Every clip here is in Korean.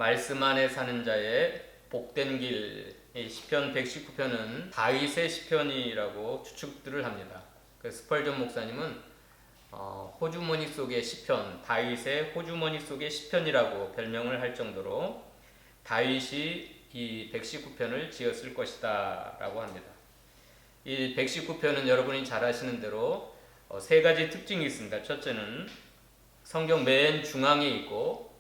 말씀 안에 사는 자의 복된 길. 이 시편 119편은 다윗의 시편이라고 추측들을 합니다. 스펄전 목사님은 호주머니 속의 시편, 다윗의 호주머니 속의 시편이라고 별명을 할 정도로 다윗이 이 119편을 지었을 것이다 라고 합니다. 이 119편은 여러분이 잘 아시는 대로 세 가지 특징이 있습니다. 첫째는 성경 맨 중앙에 있고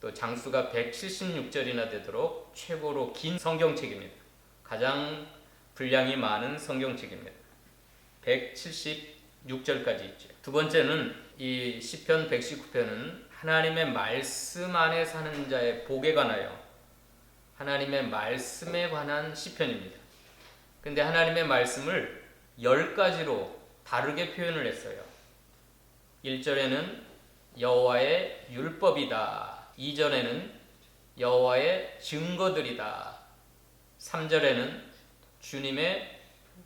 또 장수가 176절이나 되도록 최고로 긴 성경책입니다. 가장 분량이 많은 성경책입니다. 176절까지 있죠. 두 번째는 이 시편 119편은 하나님의 말씀 안에 사는 자의 복에 관하여 하나님의 말씀에 관한 시편입니다. 근데 하나님의 말씀을 10가지로 다르게 표현을 했어요. 1절에는 여호와의 율법이다. 2절에는 여호와의 증거들이다. 3절에는 주님의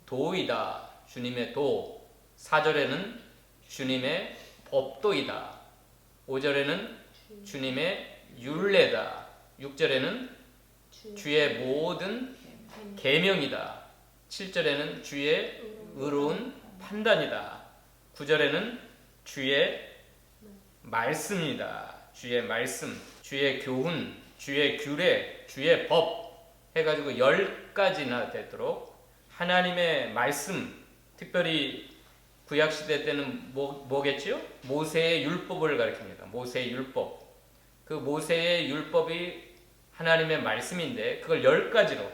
도이다. 주님의 도. 4절에는 주님의 법도이다. 5절에는 주님의 율례다. 6절에는 주의 모든 계명이다. 7절에는 주의 의로운 판단이다. 9절에는 주의 말씀이다. 주의 말씀, 주의 교훈, 주의 규례, 주의 법 해가지고 10가지나 되도록 하나님의 말씀, 특별히 구약시대 때는 뭐겠지요? 모세의 율법을 가리킵니다. 모세의 율법. 그 모세의 율법이 하나님의 말씀인데 그걸 10가지로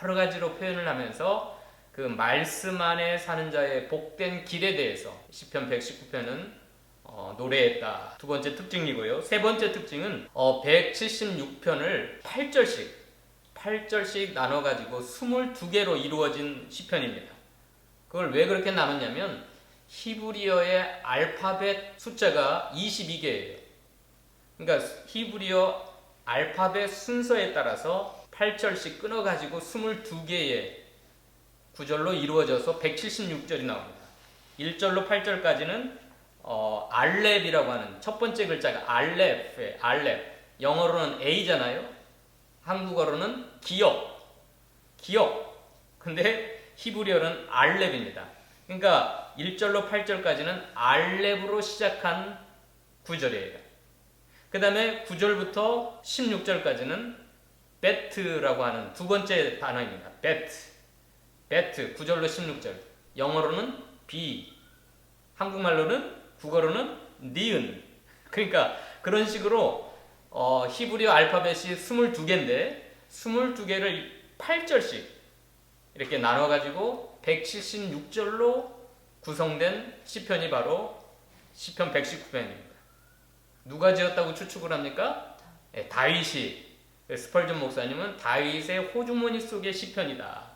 여러 가지로 표현을 하면서 그 말씀 안에 사는 자의 복된 길에 대해서 시편 119편은 노래했다. 두 번째 특징이고요. 세 번째 특징은 176편을 8절씩 나눠가지고 22개로 이루어진 시편입니다. 그걸 왜 그렇게 나눴냐면 히브리어의 알파벳 숫자가 22개예요. 그러니까 히브리어 알파벳 순서에 따라서 8절씩 끊어가지고 22개의 구절로 이루어져서 176절이 나옵니다. 1절로 8절까지는 알렙이라고 하는 첫 번째 글자가 알렙. 영어로는 A잖아요. 한국어로는 기억. 근데 히브리어는 알렙입니다. 그러니까 1절로 8절까지는 알렙으로 시작한 구절이에요. 그 다음에 9절부터 16절까지는 베트라고 하는 두 번째 단어입니다. 베트 9절로 16절. 영어로는 비, 한국말로는 국어로는 니은. 그러니까 그런 식으로 히브리어 알파벳이 22개인데 22개를 8절씩 이렇게 나눠가지고 176절로 구성된 시편이 바로 시편 119편입니다. 누가 지었다고 추측을 합니까? 다윗이. 스펄전 목사님은 다윗의 호주머니 속의 시편이다.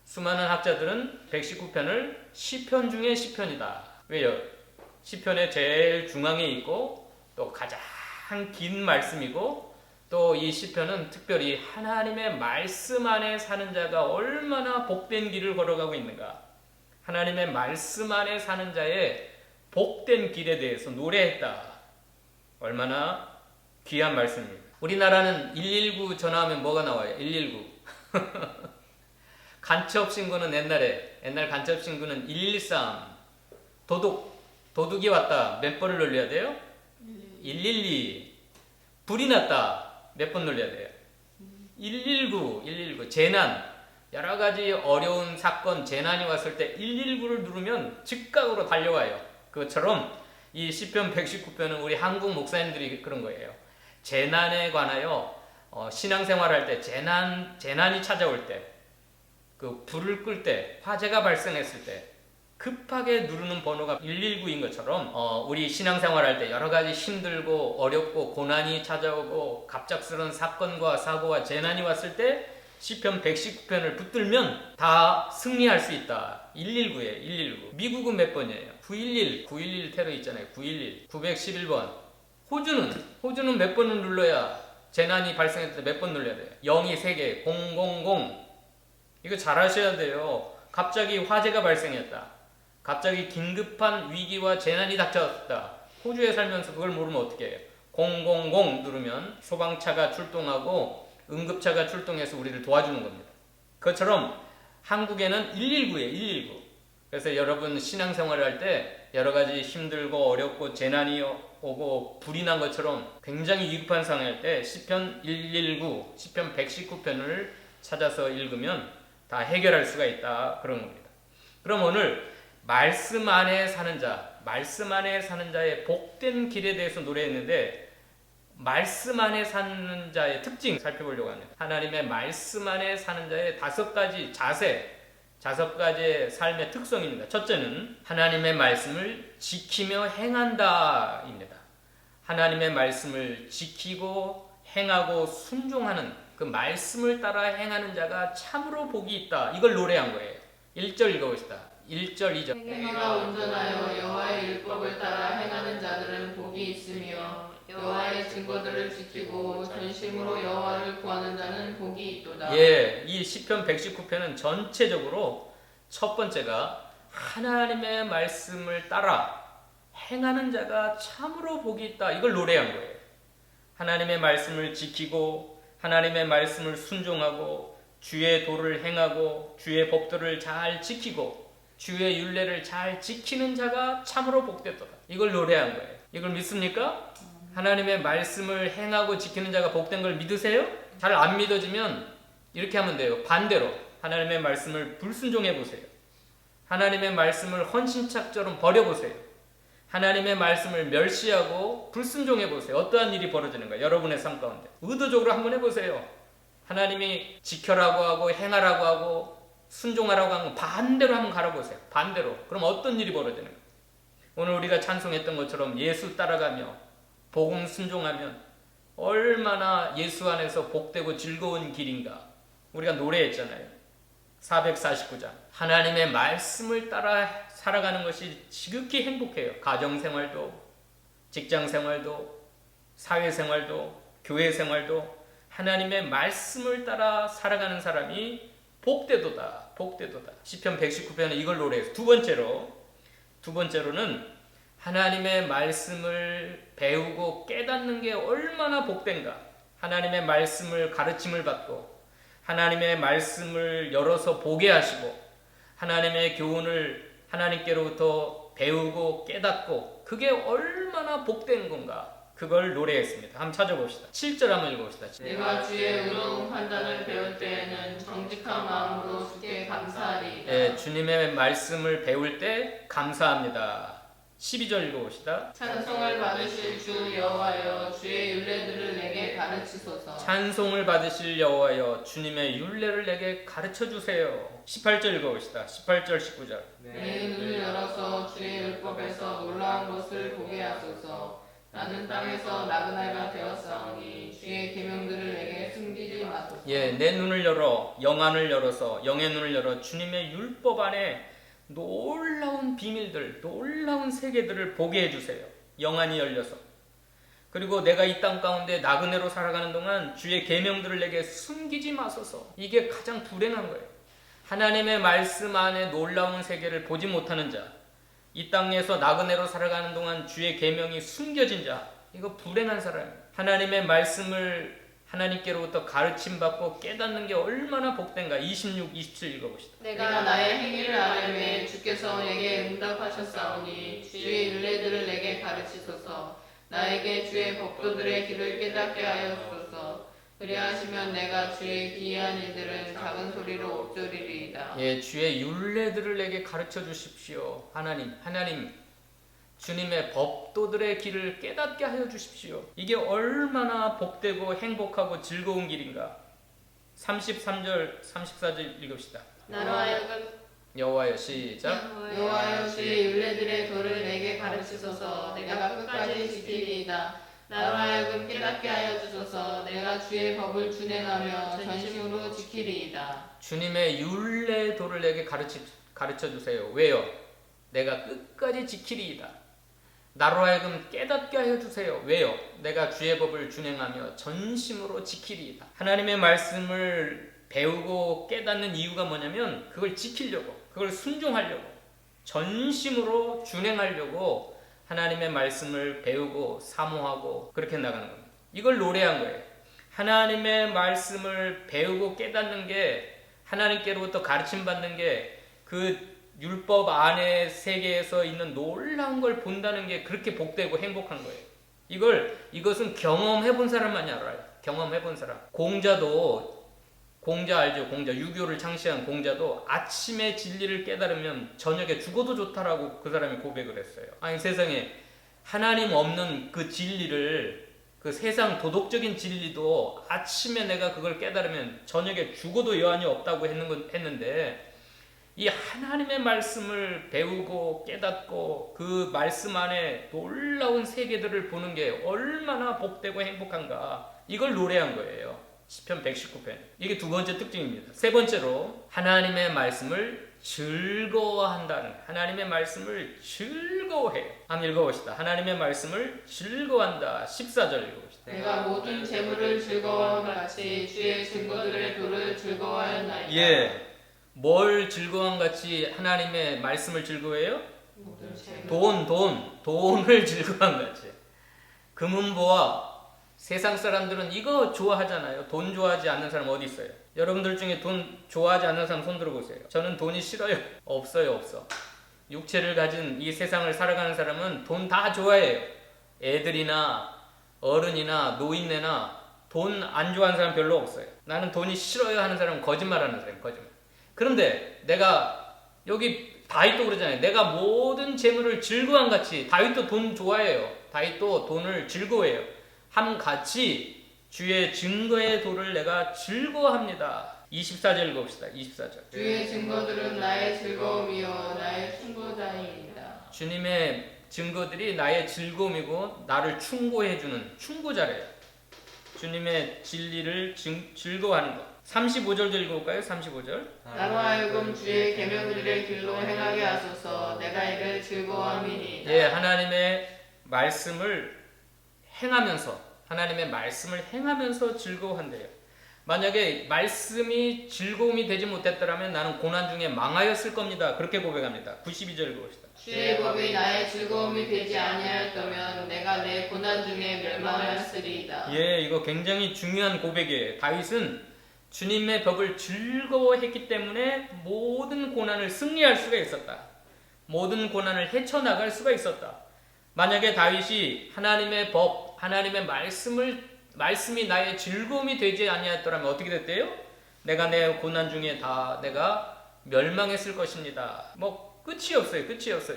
수많은 학자들은 119편을 시편 중의 시편이다. 왜요? 시편의 제일 중앙에 있고 또 가장 긴 말씀이고 또 이 시편은 특별히 하나님의 말씀 안에 사는 자가 얼마나 복된 길을 걸어가고 있는가, 하나님의 말씀 안에 사는 자의 복된 길에 대해서 노래했다. 얼마나 귀한 말씀입니다. 우리나라는 119 전화하면 뭐가 나와요? 119 간첩신고는 옛날 간첩신고는 113. 도둑이 왔다. 몇 번을 눌러야 돼요? 112. 불이 났다. 몇 번 눌러야 돼요? 119. 재난. 여러 가지 어려운 사건, 재난이 왔을 때 119를 누르면 즉각으로 달려와요. 그것처럼 이 시편 119편은 우리 한국 목사님들이 그런 거예요. 재난에 관하여 신앙생활할 때 재난이 찾아올 때, 그 불을 끌 때, 화재가 발생했을 때 급하게 누르는 번호가 119인 것처럼 우리 신앙생활할 때 여러 가지 힘들고 어렵고 고난이 찾아오고 갑작스러운 사건과 사고와 재난이 왔을 때 시편 119편을 붙들면 다 승리할 수 있다. 119에 119. 미국은 몇 번이에요? 911 테러 있잖아요. 911. 911번. 호주는 몇 번을 눌러야 재난이 발생했을 때 몇 번 눌러야 돼요? 0이 3개. 000. 이거 잘 하셔야 돼요. 갑자기 화재가 발생했다. 갑자기 긴급한 위기와 재난이 닥쳤다. 호주에 살면서 그걸 모르면 어떻게 해요? 000 누르면 소방차가 출동하고 응급차가 출동해서 우리를 도와주는 겁니다. 그것처럼 한국에는 119예요. 119. 그래서 여러분 신앙생활을 할 때 여러 가지 힘들고 어렵고 재난이 오고 불이 난 것처럼 굉장히 위급한 상황일 때 시편 119, 시편 119편을 찾아서 읽으면 다 해결할 수가 있다 그런 겁니다. 그럼 오늘 말씀 안에 사는 자, 말씀 안에 사는 자의 복된 길에 대해서 노래했는데 말씀 안에 사는 자의 특징 살펴보려고 합니다. 하나님의 말씀 안에 사는 자의 5가지 자세, 5가지의 삶의 특성입니다. 첫째는 하나님의 말씀을 지키며 행한다입니다. 하나님의 말씀을 지키고 행하고 순종하는 그 말씀을 따라 행하는 자가 참으로 복이 있다. 이걸 노래한 거예요. 1절 읽어봅시다. 1절 2절. 행위가 온전하여 여호와의 율법을 따라 행하는 자들은 복이 있으며 여호와의 증거들을 지키고 전심으로 여호와를 구하는 자는 복이 있도다. 예, 이 시편 119편은 전체적으로 첫 번째가 하나님의 말씀을 따라 행하는 자가 참으로 복이 있다. 이걸 노래한 거예요. 하나님의 말씀을 지키고 하나님의 말씀을 순종하고 주의 도를 행하고 주의 법도를 잘 지키고 주의 율례를 잘 지키는 자가 참으로 복됐도다. 이걸 노래한 거예요. 이걸 믿습니까? 하나님의 말씀을 행하고 지키는 자가 복된 걸 믿으세요? 잘 안 믿어지면 이렇게 하면 돼요. 반대로 하나님의 말씀을 불순종해 보세요. 하나님의 말씀을 헌신짝처럼 버려보세요. 하나님의 말씀을 멸시하고 불순종해 보세요. 어떠한 일이 벌어지는가? 여러분의 삶 가운데 의도적으로 한번 해보세요. 하나님이 지켜라고 하고 행하라고 하고 순종하라고 하는 거 반대로 한번 갈아보세요. 반대로. 그럼 어떤 일이 벌어지는가? 오늘 우리가 찬송했던 것처럼 예수 따라가며 복음 순종하면 얼마나 예수 안에서 복되고 즐거운 길인가. 우리가 노래했잖아요. 449장. 하나님의 말씀을 따라 살아가는 것이 지극히 행복해요. 가정생활도, 직장생활도, 사회생활도, 교회생활도 하나님의 말씀을 따라 살아가는 사람이 복되도다. 복되도다. 시편 119편은 이걸 노래해서 두 번째로는 하나님의 말씀을 배우고 깨닫는 게 얼마나 복된가. 하나님의 말씀을 가르침을 받고 하나님의 말씀을 열어서 보게 하시고 하나님의 교훈을 하나님께로부터 배우고 깨닫고 그게 얼마나 복된 건가. 그걸 노래했습니다. 한번 찾아봅시다. 7절 한번 읽어봅시다. 내가 주의 의로운 판단을 배울 때에는 정직한 마음으로 주께 감사하리이다. 예, 주님의 말씀을 배울 때 감사합니다. 12절 읽어봅시다. 찬송을 받으실 주 여호와여 주의 율례들을 내게 가르치소서. 찬송을 받으실 여호와여 주님의 율례를 내게 가르쳐 주세요. 18절 읽어봅시다. 18절 19절. 내 눈을 열어서 주의 율법에서 놀라운 것을 보게 하소서. 나는 땅에서 나그네가 되었사오니 주의 계명들을 내게 숨기지 마소서. 예, 내 눈을 열어 영안을 열어서 영의 눈을 열어 주님의 율법 안에 놀라운 비밀들, 놀라운 세계들을 보게 해주세요. 영안이 열려서. 그리고 내가 이 땅 가운데 나그네로 살아가는 동안 주의 계명들을 내게 숨기지 마소서. 이게 가장 불행한 거예요. 하나님의 말씀 안에 놀라운 세계를 보지 못하는 자, 이 땅에서 나그네로 살아가는 동안 주의 계명이 숨겨진 자, 이거 불행한 사람이에요. 하나님의 말씀을 하나님께로부터 가르침받고 깨닫는 게 얼마나 복된가. 26, 27 읽어봅시다. 내가 나의 행위를 아뢰매 주께서 내게 응답하셨사오니 주의 율례들을 내게 가르치소서. 나에게 주의 법도들의 길을 깨닫게 하여 주소서. 그리하시면 내가 주의 기이한 일들은 작은 소리로 옵조리리이다. 예, 주의 율례들을 내게 가르쳐 주십시오. 하나님, 주님의 법도들의 길을 깨닫게 하여 주십시오. 이게 얼마나 복되고 행복하고 즐거운 길인가. 33절, 34절 읽읍시다. 나로 하여금 여호와여 시작. 여호와여 주의 율례들의 도를 내게 가르치소서. 내가 끝까지 지키리이다. 나로 하여금 깨닫게 하여 주소서. 내가 주의 법을 준행하며 전심으로 지키리이다. 주님의 율례도를 내게 가르쳐 주세요. 왜요? 내가 끝까지 지키리이다. 나로 하여금 깨닫게 하여 주세요. 왜요? 내가 주의 법을 준행하며 전심으로 지키리이다. 하나님의 말씀을 배우고 깨닫는 이유가 뭐냐면 그걸 지키려고, 그걸 순종하려고, 전심으로 준행하려고 하나님의 말씀을 배우고 사모하고 그렇게 나가는 겁니다. 이걸 노래한 거예요. 하나님의 말씀을 배우고 깨닫는 게, 하나님께로부터 가르침 받는 게, 그 율법 안의 세계에서 있는 놀라운 걸 본다는 게 그렇게 복되고 행복한 거예요. 이것은 경험해 본 사람만이 알아요. 경험해 본 사람. 공자 알죠? 공자, 유교를 창시한 공자도 아침에 진리를 깨달으면 저녁에 죽어도 좋다라고 그 사람이 고백을 했어요. 아니, 세상에 하나님 없는 그 진리를, 그 세상 도덕적인 진리도 아침에 내가 그걸 깨달으면 저녁에 죽어도 여한이 없다고 했는데, 이 하나님의 말씀을 배우고 깨닫고 그 말씀 안에 놀라운 세계들을 보는 게 얼마나 복되고 행복한가, 이걸 노래한 거예요. 시편 119편. 이게 두 번째 특징입니다. 세 번째로, 하나님의 말씀을 즐거워한다는, 하나님의 말씀을 즐거워해요. 한번 읽어봅시다. 하나님의 말씀을 즐거워한다. 14절 읽어봅시다. 내가 모든 재물을 즐거워함 같이 주의 증거들의 도를 즐거워하였나이다. 예, 뭘 즐거워함 같이 하나님의 말씀을 즐거워해요? 모든 재물. 돈을 즐거워함 같이. 금은보화, 세상 사람들은 이거 좋아하잖아요. 돈 좋아하지 않는 사람 어디 있어요? 여러분들 중에 돈 좋아하지 않는 사람 손 들어보세요. 저는 돈이 싫어요. 없어요. 육체를 가진 이 세상을 살아가는 사람은 돈 다 좋아해요. 애들이나 어른이나 노인네나 돈 안 좋아하는 사람 별로 없어요. 나는 돈이 싫어요 하는 사람은 거짓말하는 사람이에요. 거짓말. 그런데 내가, 여기 다윗도 그러잖아요. 내가 모든 재물을 즐거워함 같이. 다윗도 돈 좋아해요. 다윗도 돈을 즐거워해요. 함같이 주의 증거의 도를 내가 즐거워합니다. 24절 읽어봅시다. 24절. 주의 증거들은 나의 즐거움이요 나의 충고자입니다. 주님의 증거들이 나의 즐거움이고 나를 충고해주는 충고자래요. 주님의 진리를 즐거워하는 것. 35절도 읽어볼까요? 35절. 나로 하여금 주의 계명들의 길로 행하게 하소서. 내가 이를 즐거워함이니이다. 예, 하나님의 말씀을 행하면서 즐거워한대요. 만약에 말씀이 즐거움이 되지 못했더라면 나는 고난 중에 망하였을 겁니다. 그렇게 고백합니다. 92절 읽어봅시다. 주의 법이 나의 즐거움이 되지 아니하였다면 내가 내 고난 중에 멸망하였으리이다. 예, 이거 굉장히 중요한 고백이에요. 다윗은 주님의 법을 즐거워했기 때문에 모든 고난을 승리할 수가 있었다. 모든 고난을 헤쳐나갈 수가 있었다. 만약에 다윗이 하나님의 법, 하나님의 말씀이 나의 즐거움이 되지 아니하였더라면 어떻게 됐대요? 내가 내 고난 중에 다 내가 멸망했을 것입니다. 끝이 없어요.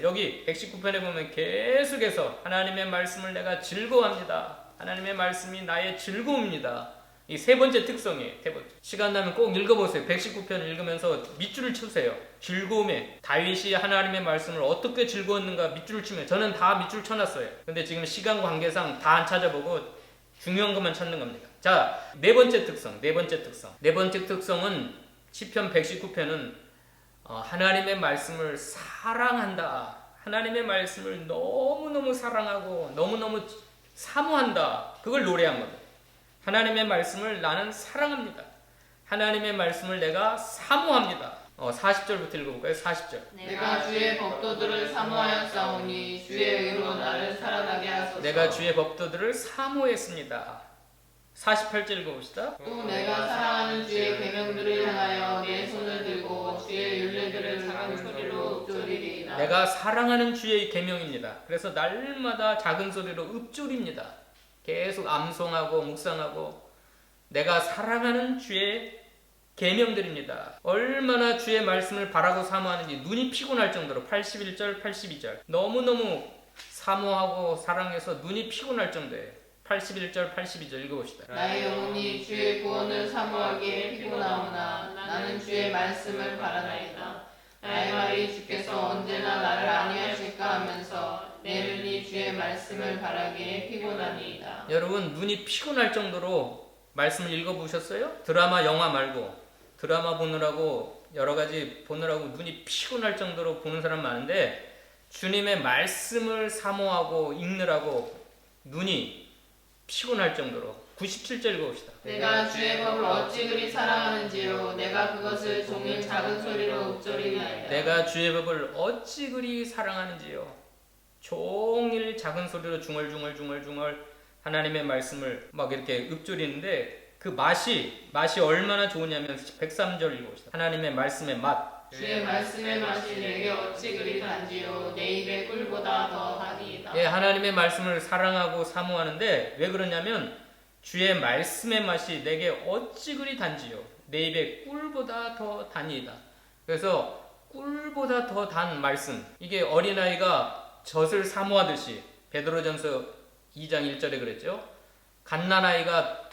여기 119편에 보면 계속해서 하나님의 말씀을 내가 즐거워합니다. 하나님의 말씀이 나의 즐거움입니다. 이 세 번째 특성이에요. 시간 나면 꼭 읽어보세요. 119편 읽으면서 밑줄을 쳐세요. 즐거움에. 다윗이 하나님의 말씀을 어떻게 즐거웠는가 밑줄을 치면, 저는 다 밑줄 쳐놨어요. 근데 지금 시간 관계상 다 안 찾아보고 중요한 것만 찾는 겁니다. 자, 네 번째 특성은 시편 119편은 하나님의 말씀을 사랑한다. 하나님의 말씀을 너무너무 사랑하고 너무너무 사모한다. 그걸 노래한 겁니다. 하나님의 말씀을 나는 사랑합니다. 하나님의 말씀을 내가 사모합니다. 40절부터 읽어볼까요? 40절. 내가 주의 법도들을 사모하였사오니 주의 의로 나를 살아나게 하소서. 내가 주의 법도들을 사모했습니다. 48절 읽어봅시다. 또 내가 사랑하는 주의 계명들을 향하여 내 손을 들고 주의 율례들을 작은 소리로 읊조리리이다. 내가 사랑하는 주의 계명입니다. 그래서 날마다 작은 소리로 읊조립니다. 계속 암송하고 묵상하고 내가 사랑하는 주의 계명들입니다. 얼마나 주의 말씀을 바라고 사모하는지 눈이 피곤할 정도로 81절, 82절 너무너무 사모하고 사랑해서 눈이 피곤할 정도예요. 81절, 82절 읽어봅시다. 나의 영혼이 주의 구원을 사모하기에 피곤하오나 나는 주의 말씀을 바라나이다. 나의 말이 주께서 언제나 나를 안위하실까 하면서 내 눈이 주의 말씀을 바라기에 피곤하니이다. 여러분, 눈이 피곤할 정도로 말씀을 읽어보셨어요? 드라마, 영화 말고 드라마 보느라고 여러 가지 보느라고 눈이 피곤할 정도로 보는 사람 많은데 주님의 말씀을 사모하고 읽느라고 눈이 피곤할 정도로 97절 읽어봅시다. 내가 주의 법을 어찌 그리 사랑하는지요. 내가 그것을 종일 작은 소리로 읊조리나이다. 내가 주의 법을 어찌 그리 사랑하는지요. 종일 작은 소리로 중얼중얼 하나님의 말씀을 막 이렇게 읊조리는데 그 맛이 얼마나 좋으냐면 103절 읽어봅시다. 하나님의 말씀의 맛. 주의 말씀의 맛이 내게 어찌 그리 단지요 내 입의 꿀보다 더 하니이다. 예, 하나님의 말씀을 사랑하고 사모하는데 왜 그러냐면 주의 말씀의 맛이 내게 어찌 그리 단지요 내 입의 꿀보다 더 단이다. 그래서 꿀보다 더 단 말씀, 이게 어린아이가 젖을 사모하듯이 베드로전서 2장 1절에 그랬죠. 갓난아이가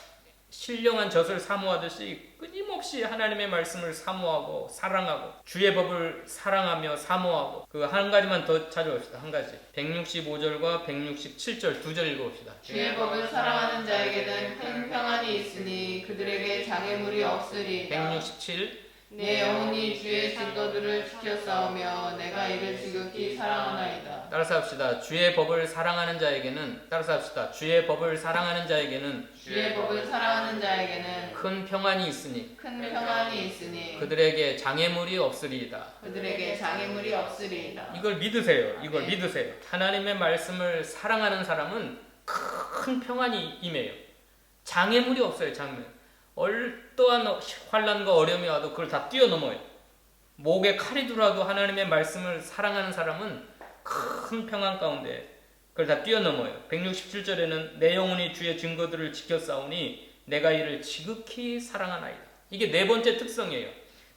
신령한 젖을 사모하듯이 끊임없이 하나님의 말씀을 사모하고 사랑하고 주의 법을 사랑하며 사모하고, 그 한 가지만 더 찾아봅시다. 한 가지 165절과 167절 두 절 읽어봅시다. 주의 법을 사랑하는 자에게는 큰 평안이 있으니 그들에게 장애물이 없으리이다. 167. 내 영혼이 주의 증거들을 지켜 싸우며 내가 이를 지극히 사랑하나이다. 따라서 합시다. 주의 법을 사랑하는 자에게는, 따라서 합시다. 주의 법을 사랑하는 자에게는 주의 법을 사랑하는 자에게는 큰 평안이 있으니 큰 평안이 있으니 그들에게 장애물이 없으리이다. 그들에게 장애물이 없으리이다. 이걸 믿으세요. 이걸 믿으세요. 하나님의 말씀을 사랑하는 사람은 큰 평안이 임해요. 장애물이 없어요. 장애물. 어떠한 환난과 어려움이 와도 그걸 다 뛰어넘어요. 목에 칼이 들어와도 하나님의 말씀을 사랑하는 사람은 큰 평안 가운데 그걸 다 뛰어넘어요. 167절에는 내 영혼이 주의 증거들을 지켜 싸우니 내가 이를 지극히 사랑하나이다. 이게 네 번째 특성이에요.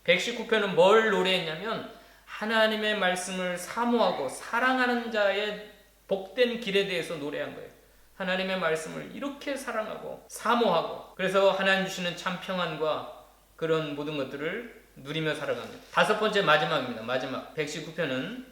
119편은 뭘 노래했냐면 하나님의 말씀을 사모하고 사랑하는 자의 복된 길에 대해서 노래한 거예요. 하나님의 말씀을 이렇게 사랑하고 사모하고, 그래서 하나님 주시는 참 평안과 그런 모든 것들을 누리며 살아갑니다. 다섯 번째 마지막입니다. 마지막 119편은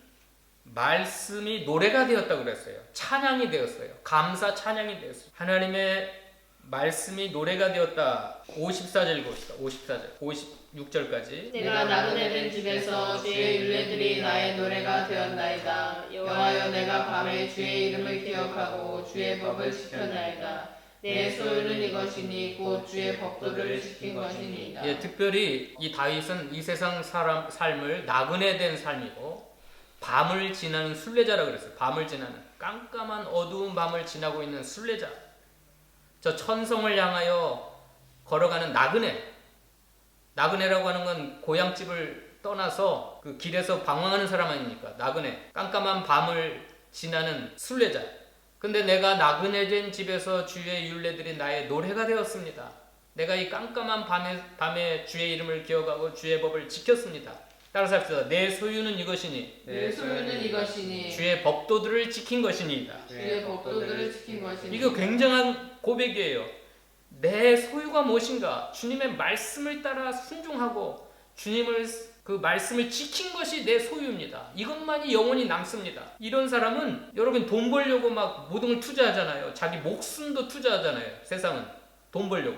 말씀이 노래가 되었다고 그랬어요. 찬양이 되었어요. 감사 찬양이 되었어요. 하나님의 말씀이 노래가 되었다. 54절 읽읍시다. 54절 56절까지. 내가 나그네 된 집에서 주의 율례들이 나의 노래가 되었나이다. 여호와여 내가 밤에 주의 이름을 기억하고 주의 법을 지켰나이다. 내 소유는 이것이니 곧 주의 법도를 지킨 것이니이다. 예, 특별히 이 다윗은 이 세상 사람 삶을 나그네 된 삶이고 밤을 지나는 순례자라 그랬어요. 밤을 지나는 깜깜한 어두운 밤을 지나고 있는 순례자. 저 천성을 향하여 걸어가는 나그네라고 하는 건 고향집을 떠나서 그 길에서 방황하는 사람 아닙니까? 나그네. 깜깜한 밤을 지나는 순례자. 근데 내가 나그네 된 집에서 주의 율례들이 나의 노래가 되었습니다. 내가 이 깜깜한 밤에 주의 이름을 기억하고 주의 법을 지켰습니다. 따라서 합시다. 내 소유는 이것이니 내 소유는 이것이니 주의 법도들을 지킨 것이니이다. 주의 법도들을 지킨 것이니. 이거 굉장한 고백이에요. 내 소유가 무엇인가? 주님의 말씀을 따라 순종하고 주님을 그 말씀을 지킨 것이 내 소유입니다. 이것만이 영원히 남습니다. 이런 사람은 여러분 돈 벌려고 막 모든 걸 투자하잖아요. 자기 목숨도 투자하잖아요. 세상은 돈 벌려고.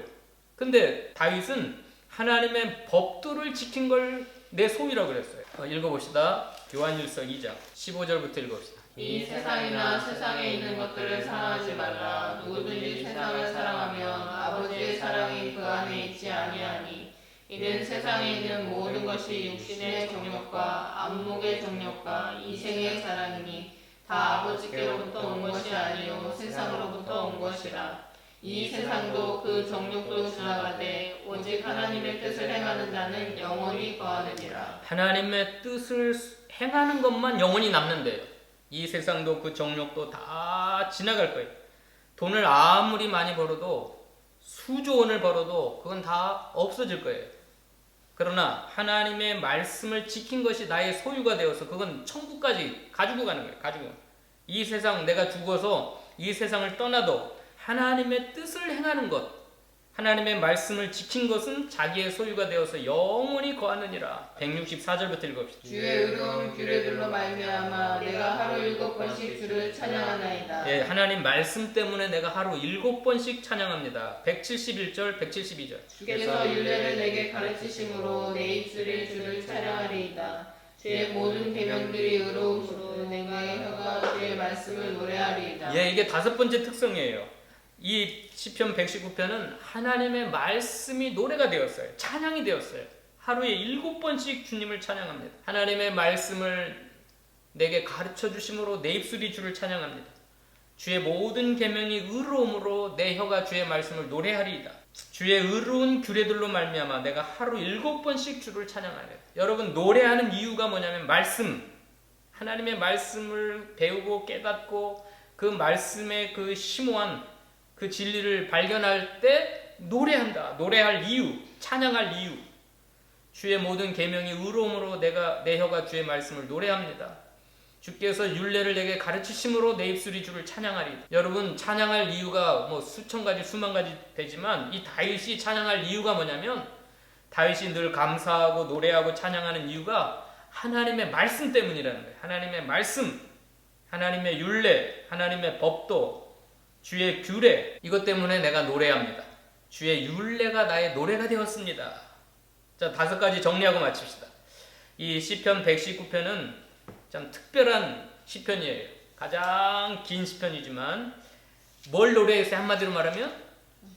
근데 다윗은 하나님의 법도를 지킨 걸 내 소유라고 그랬어요. 읽어봅시다. 요한일서 2장 15절부터 읽어봅시다. 이 세상이나 세상에 있는 것들을 사랑하지 말라. 누구든지 세상을 사랑하면 아버지의 사랑이 그 안에 있지 아니하니. 이는 세상에 있는 모든 것이 육신의 정욕과 안목의 정욕과 이생의 사랑이니 다 아버지께로부터 온 것이 아니요 세상으로부터 온 것이라. 이 세상도 그 정욕도 지나가되 오직 하나님의 뜻을 행하는 자는 영원히 거하느니라. 하나님의 뜻을 행하는 것만 영원히 남는데요. 이 세상도 그 정욕도 다 지나갈 거예요. 돈을 아무리 많이 벌어도 수조 원을 벌어도 그건 다 없어질 거예요. 그러나 하나님의 말씀을 지킨 것이 나의 소유가 되어서 그건 천국까지 가지고 가는 거예요. 가지고. 이 세상 내가 죽어서 이 세상을 떠나도 하나님의 뜻을 행하는 것, 하나님의 말씀을 지킨 것은 자기의 소유가 되어서 영원히 거하느니라. 164절부터 읽읍시다. 주의 의로운 규례들로 말미암아 내가 하루 7번씩 주를 찬양하나이다. 예, 하나님 말씀 때문에 내가 하루 7번씩 찬양합니다. 171절, 172절. 주께서 율례를 내게 가르치심으로 내 입술이 주를 찬양하리이다. 주의 모든 계명들이 의로우시로 내 혀가 주의 말씀을 노래하리이다. 예, 이게 다섯 번째 특성이에요. 이 시편 119편은 하나님의 말씀이 노래가 되었어요. 찬양이 되었어요. 하루에 7번씩 주님을 찬양합니다. 하나님의 말씀을 내게 가르쳐 주심으로 내 입술이 주를 찬양합니다. 주의 모든 계명이 의로움으로 내 혀가 주의 말씀을 노래하리이다. 주의 의로운 규례들로 말미암아 내가 하루 7번씩 주를 찬양하리이다. 여러분, 노래하는 이유가 뭐냐면 말씀, 하나님의 말씀을 배우고 깨닫고 그 말씀의 그 심오한 그 진리를 발견할 때 노래한다. 노래할 이유, 찬양할 이유. 주의 모든 계명이 의로움으로 내 혀가 주의 말씀을 노래합니다. 주께서 율례를 내게 가르치심으로 내 입술이 주를 찬양하리. 여러분, 찬양할 이유가 뭐 수천 가지 수만 가지 되지만 이 다윗이 찬양할 이유가 뭐냐면 다윗이 늘 감사하고 노래하고 찬양하는 이유가 하나님의 말씀 때문이라는 거예요. 하나님의 말씀, 하나님의 율례, 하나님의 법도, 주의 규례, 이것 때문에 내가 노래합니다. 주의 율례가 나의 노래가 되었습니다. 자, 5가지 정리하고 마칩시다. 이 시편 119편은 참 특별한 시편이에요. 가장 긴 시편이지만 뭘 노래했어요? 한마디로 말하면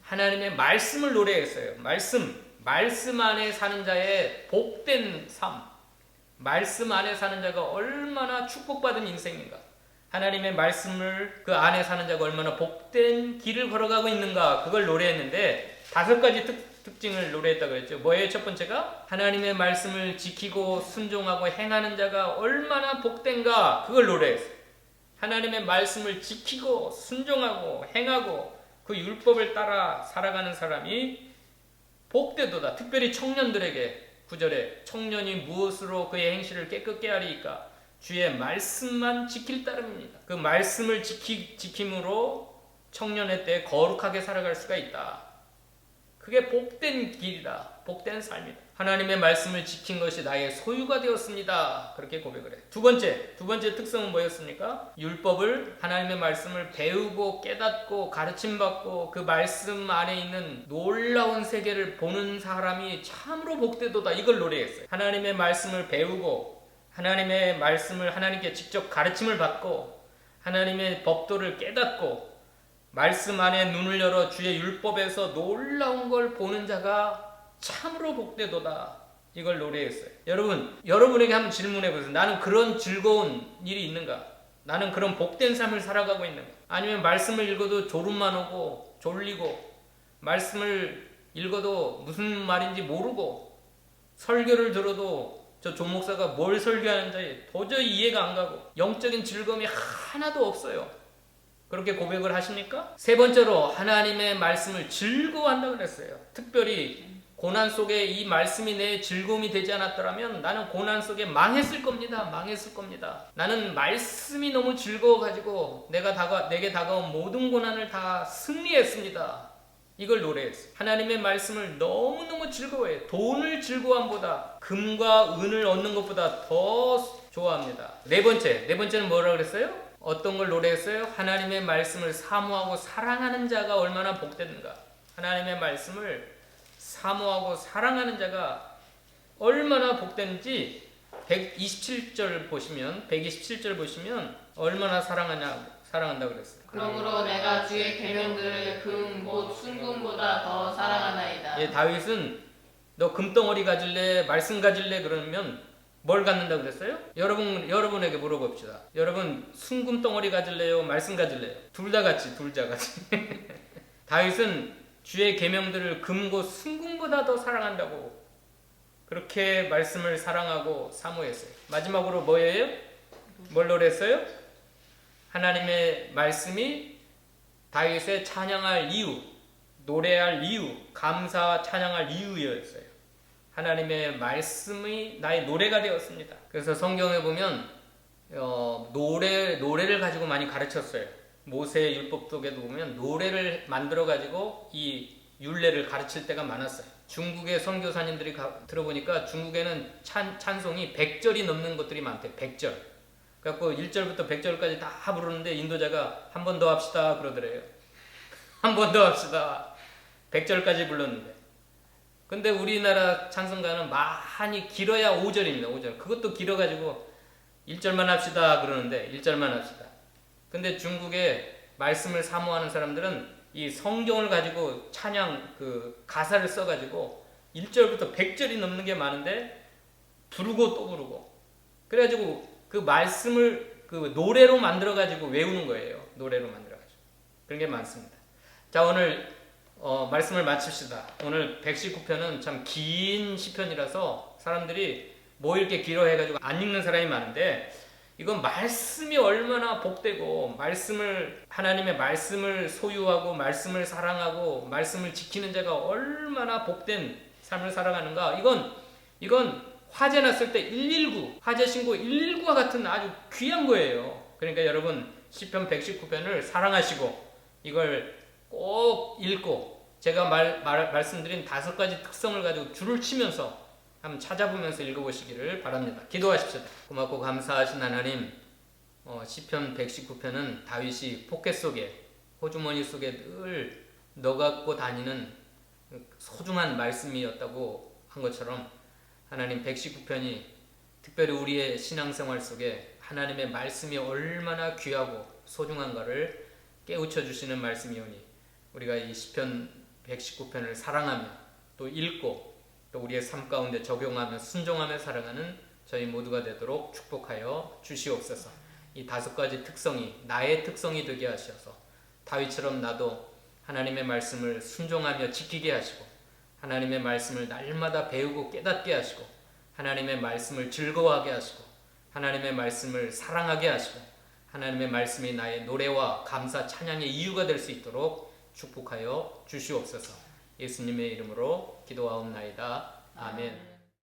하나님의 말씀을 노래했어요. 말씀 안에 사는 자의 복된 삶, 말씀 안에 사는 자가 얼마나 축복받은 인생인가, 하나님의 말씀을 그 안에 사는 자가 얼마나 복된 길을 걸어가고 있는가, 그걸 노래했는데 5가지 특징을 노래했다고 했죠. 뭐예요? 첫 번째가 하나님의 말씀을 지키고 순종하고 행하는 자가 얼마나 복된가, 그걸 노래했어요. 하나님의 말씀을 지키고 순종하고 행하고 그 율법을 따라 살아가는 사람이 복되도다. 특별히 청년들에게 9절에 청년이 무엇으로 그의 행실을 깨끗게 하리이까? 주의 말씀만 지킬 따름입니다. 그 말씀을 지킴으로 청년의 때 거룩하게 살아갈 수가 있다. 그게 복된 길이다. 복된 삶이다. 하나님의 말씀을 지킨 것이 나의 소유가 되었습니다. 그렇게 고백을 해. 두 번째 특성은 뭐였습니까? 율법을, 하나님의 말씀을 배우고 깨닫고 가르침받고 그 말씀 안에 있는 놀라운 세계를 보는 사람이 참으로 복되도다. 이걸 노래했어요. 하나님의 말씀을 배우고 하나님의 말씀을 하나님께 직접 가르침을 받고 하나님의 법도를 깨닫고 말씀 안에 눈을 열어 주의 율법에서 놀라운 걸 보는 자가 참으로 복되도다. 이걸 노래했어요. 여러분에게 한번 질문해 보세요. 나는 그런 즐거운 일이 있는가? 나는 그런 복된 삶을 살아가고 있는가? 아니면 말씀을 읽어도 졸음만 오고 졸리고, 말씀을 읽어도 무슨 말인지 모르고, 설교를 들어도 저 조목사가 뭘 설교하는지 도저히 이해가 안 가고 영적인 즐거움이 하나도 없어요. 그렇게 고백을 하십니까? 세 번째로 하나님의 말씀을 즐거워한다고 그랬어요. 특별히 고난 속에 이 말씀이 내 즐거움이 되지 않았더라면 나는 고난 속에 망했을 겁니다. 나는 말씀이 너무 즐거워가지고 내게 다가온 모든 고난을 다 승리했습니다. 이걸 노래했어요. 하나님의 말씀을 너무너무 즐거워해요. 돈을 즐거움보다, 금과 은을 얻는 것보다 더 좋아합니다. 네 번째는 뭐라고 그랬어요? 어떤 걸 노래했어요? 하나님의 말씀을 사모하고 사랑하는 자가 얼마나 복됐는가. 하나님의 말씀을 사모하고 사랑하는 자가 얼마나 복됐는지 127절 보시면 얼마나 사랑한다고 그랬어요. 그러므로 내가 주의 계명들을 금 곧 순금보다 더 사랑하나이다. 예, 다윗은 너 금덩어리 가질래, 말씀 가질래 그러면 뭘 갖는다고 그랬어요? 여러분에게 물어봅시다. 여러분 순금덩어리 가질래요, 말씀 가질래요? 둘 다 같이. 다윗은 주의 계명들을 금고 순금보다 더 사랑한다고 그렇게 말씀을 사랑하고 사모했어요. 마지막으로 뭐예요? 뭘 노래했어요? 하나님의 말씀이 다윗의 찬양할 이유, 노래할 이유, 감사 찬양할 이유였어요. 하나님의 말씀이 나의 노래가 되었습니다. 그래서 성경에 보면 노래를 가지고 많이 가르쳤어요. 모세의 율법 속에도 보면 노래를 만들어 가지고 이 율례를 가르칠 때가 많았어요. 중국의 선교사님들이 들어보니까 중국에는 찬송이 100절이 넘는 것들이 많대요. 100절. 그래갖고 1절부터 100절까지 다 부르는데 인도자가 한 번 더 합시다 그러더래요. 한 번 더 합시다. 100절까지 불렀는데. 근데 우리나라 찬송가는 많이 길어야 5절입니다. 5절. 그것도 길어가지고 1절만 합시다 그러는데 1절만 합시다. 근데 중국에 말씀을 사모하는 사람들은 이 성경을 가지고 찬양 그 가사를 써가지고 1절부터 100절이 넘는 게 많은데 부르고 또 부르고 그래가지고 그 말씀을 그 노래로 만들어 가지고 외우는 거예요. 노래로 만들어 가지고. 그런 게 많습니다. 자, 오늘 말씀을 마칩시다. 오늘 119편은 참 긴 시편이라서 사람들이 뭐 이렇게 길어 해가지고 안 읽는 사람이 많은데, 이건 말씀이 얼마나 복되고, 하나님의 말씀을 소유하고 말씀을 사랑하고 말씀을 지키는 자가 얼마나 복된 삶을 살아가는가. 이건 화재 났을 때 119, 화재 신고 119와 같은 아주 귀한 거예요. 그러니까 여러분 시편 119편을 사랑하시고 이걸 꼭 읽고, 제가 말씀드린 5가지 특성을 가지고 줄을 치면서 한번 찾아보면서 읽어보시기를 바랍니다. 기도하십시오. 고맙고 감사하신 하나님, 시편 119편은 다윗이 포켓 속에, 호주머니 속에 늘 넣어갖고 다니는 소중한 말씀이었다고 한 것처럼, 하나님 119편이 특별히 우리의 신앙생활 속에 하나님의 말씀이 얼마나 귀하고 소중한가를 깨우쳐 주시는 말씀이오니, 우리가 이 시편 119편을 사랑하며 또 읽고 또 우리의 삶 가운데 적용하며 순종하며 살아가는 저희 모두가 되도록 축복하여 주시옵소서. 이 5가지 특성이 나의 특성이 되게 하셔서 다윗처럼 나도 하나님의 말씀을 순종하며 지키게 하시고, 하나님의 말씀을 날마다 배우고 깨닫게 하시고, 하나님의 말씀을 즐거워하게 하시고, 하나님의 말씀을 사랑하게 하시고, 하나님의 말씀이 나의 노래와 감사 찬양의 이유가 될 수 있도록 축복하여 주시옵소서. 예수님의 이름으로 기도하옵나이다. 아멘.